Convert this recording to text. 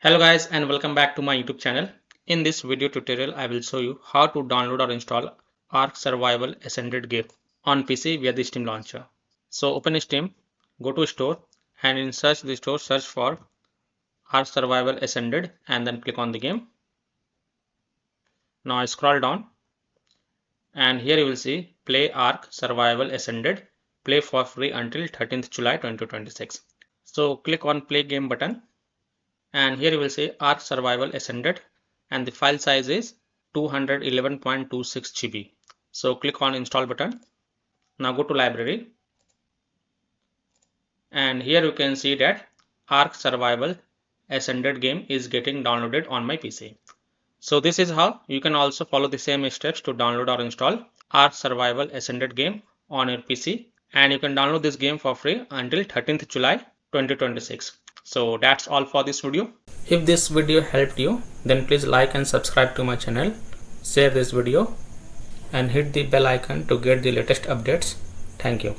Hello guys and welcome back to my YouTube channel. In this video tutorial I will show you how to download or install ARK Survival Ascended game on PC via the Steam launcher. So open Steam, go to store and in search the store search for ARK Survival Ascended and then click on the game. Now I scroll down and here you will see play ARK Survival Ascended, play for free until 13th July 2026. So click on play game button. And here you will say ARK Survival Ascended and the file size is 211.26 GB. So click on install button. Now go to library and here you can see that ARK Survival Ascended game is getting downloaded on my PC. So this is how you can also follow the same steps to download or install ARK Survival Ascended game on your PC, and you can download this game for free until 13th July 2026. So that's all for this video. If this video helped you, then please like and subscribe to my channel, share this video and hit the bell icon to get the latest updates. Thank you.